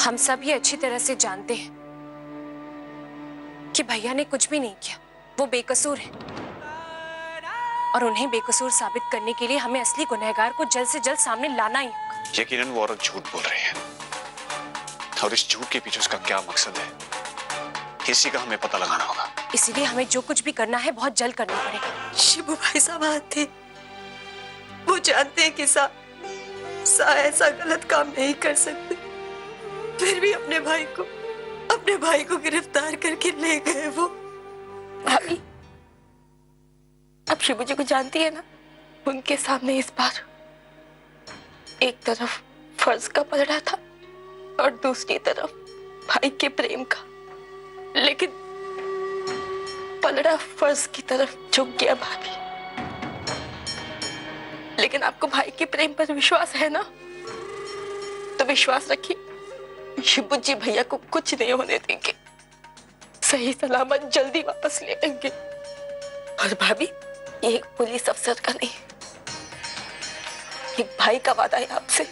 हम सब ये अच्छी तरह से जानते हैं कि भैया ने कुछ भी नहीं किया, वो बेकसूर है। और उन्हें बेकसूर साबित करने के लिए हमें असली गुनहगार को जल्द से जल्द सामने लाना ही होगा। यकीनन वो औरत झूठ बोल रही है और इस झूठ के पीछे उसका क्या मकसद है, इसी का हमें पता लगाना होगा। इसीलिए हमें जो कुछ भी करना है बहुत जल्द करना पड़ेगा। शिबू भाई साहब आते, वो जानते हैं कि सा ऐसा गलत काम नहीं कर सकते, फिर भी अपने भाई को गिरफ्तार करके ले गए वो। भाभी, अब शिबू जी को जानती है ना, उनके सामने इस बार एक तरफ फर्ज का पलड़ा था और दूसरी तरफ भाई के प्रेम का, लेकिन पलड़ा फर्ज की तरफ झुक गया भाभी। लेकिन आपको भाई के प्रेम पर विश्वास है ना, तो विश्वास रखिए, शिबू जी भैया को कुछ नहीं होने देंगे, सही सलामत जल्दी वापस ले आएंगे। और भाभी, ये एक पुलिस अफसर का नहीं, एक भाई का वादा है आपसे।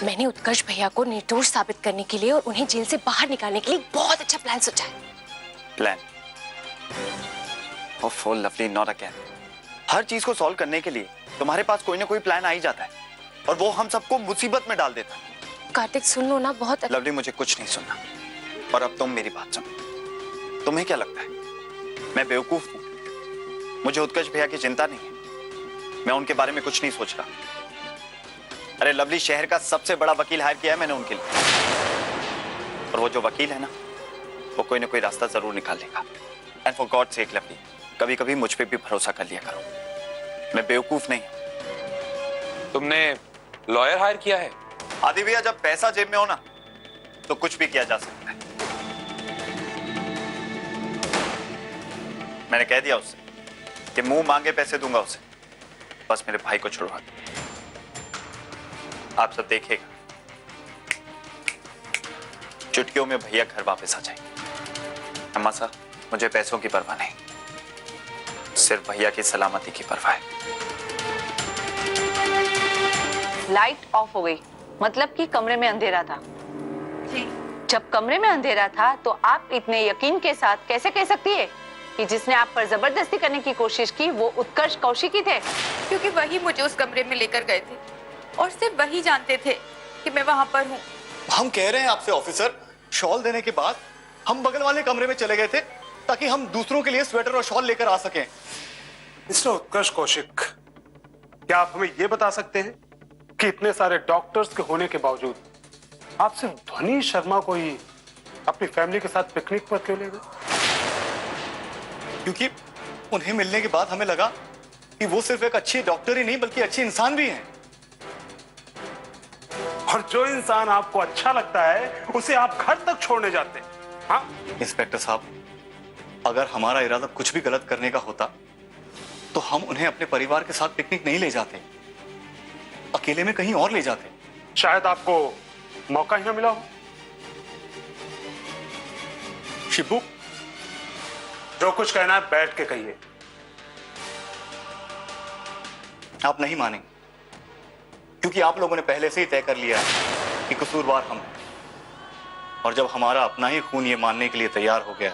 मैंने उत्कर्ष भैया को निर्दोष साबित करने के लिए और उन्हें जेल से बाहर निकालने के लिए बहुत अच्छा प्लान सोचा है। Plan? Oh lovely, not again. हर चीज को सॉल्व करने के लिए तुम्हारे पास कोई ना कोई प्लान आ ही जाता है और वो हम सबको मुसीबत में डाल देता है। कार्तिक, सुन लो ना, बहुत लवली, मुझे कुछ नहीं सुनना। और अब तुम मेरी बात सुनो। तुम्हें क्या लगता है मैं बेवकूफ हूं? मुझे उत्कर्ष भैया की चिंता नहीं है, मैं उनके बारे में कुछ नहीं सोच रहा। अरे लवली, शहर का सबसे बड़ा वकील हायर किया है मैंने उनके लिए, और वो जो वकील है ना, वो कोई ना कोई रास्ता जरूर निकाल लेगा। And for God sake lovely, कभी कभी मुझ पे भी भरोसा कर लिया करो, मैं बेवकूफ नहीं। तुमने लॉयर हायर किया है? आदि भैया, जब पैसा जेब में हो ना, तो कुछ भी किया जा सकता है। मैंने कह दिया उससे कि मुंह मांगे पैसे दूंगा उसे, बस मेरे भाई को छुड़वा दो। आप सब देखिएगा, चुटकियों में भैया घर वापस आ जाएंगे। अम्मा साहब, मुझे पैसों की परवाह नहीं, सिर्फ भैया की सलामती की परवाह है। लाइट ऑफ हो गई, मतलब कि कमरे में अंधेरा था। जी। जब कमरे में अंधेरा था तो आप इतने यकीन के साथ कैसे कह सकती है कि जिसने आप पर जबरदस्ती करने की कोशिश की वो उत्कर्ष कौशिकी थे? क्योंकि वही मुझे उस कमरे में लेकर गए थे और सिर्फ वही जानते थे कि मैं वहां पर हूँ। हम कह रहे हैं आपसे ऑफिसर, शॉल देने के बाद हम बगल वाले कमरे में चले गए थे ताकि हम दूसरों के लिए स्वेटर और शॉल लेकर आ सकें। मिस्टर उत्कर्ष कौशिक, क्या आप हमें यह बता सकते हैं कि इतने सारे डॉक्टर्स के होने के बावजूद आप सिर्फ ध्वनि शर्मा को ही अपनी फैमिली के साथ पिकनिक पर क्यों ले गए? क्योंकि उन्हें मिलने के बाद हमें लगा कि वो सिर्फ एक अच्छी डॉक्टर ही नहीं बल्कि अच्छी इंसान भी हैं। और जो इंसान आपको अच्छा लगता है उसे आप घर तक छोड़ने जाते हैं। हाँ इंस्पेक्टर साहब, अगर हमारा इरादा कुछ भी गलत करने का होता तो हम उन्हें अपने परिवार के साथ पिकनिक नहीं ले जाते, अकेले में कहीं और ले जाते। शायद आपको मौका ही ना मिला हो। शिबू, जो कुछ कहना है बैठ के कहिए। आप नहीं मानेंगे क्योंकि आप लोगों ने पहले से ही तय कर लिया है कि कसूरवार हम हैं। और जब हमारा अपना ही खून ये मानने के लिए तैयार हो गया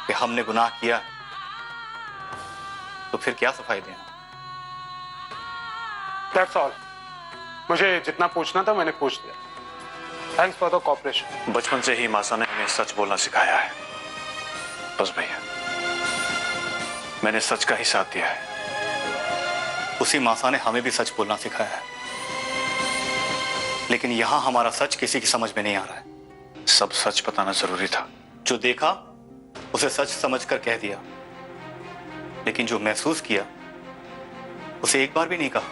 कि हमने गुनाह किया, तो फिर क्या सफाई देना। That's all. मुझे जितना पूछना था मैंने पूछ लिया। Thanks for the cooperation. बचपन से ही मासा ने हमें सच बोलना सिखाया है। बस भैया, मैंने सच का ही साथ दिया है। उसी मासा ने हमें भी सच बोलना सिखाया है, लेकिन यहां हमारा सच किसी की समझ में नहीं आ रहा है। सब सच बताना जरूरी था। जो देखा उसे सच समझकर कह दिया, लेकिन जो महसूस किया उसे एक बार भी नहीं कहा।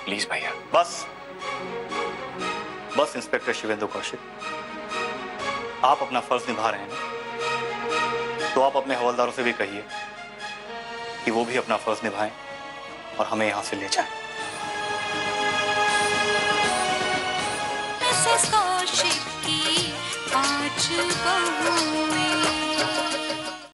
प्लीज भैया। बस इंस्पेक्टर शिवेंदु कौशिक, आप अपना फर्ज निभा रहे हैं, तो आप अपने हवलदारों से भी कहिए कि वो भी अपना फर्ज निभाएं और हमें यहां से ले जाएं। कौशिक की 5 बहुएं।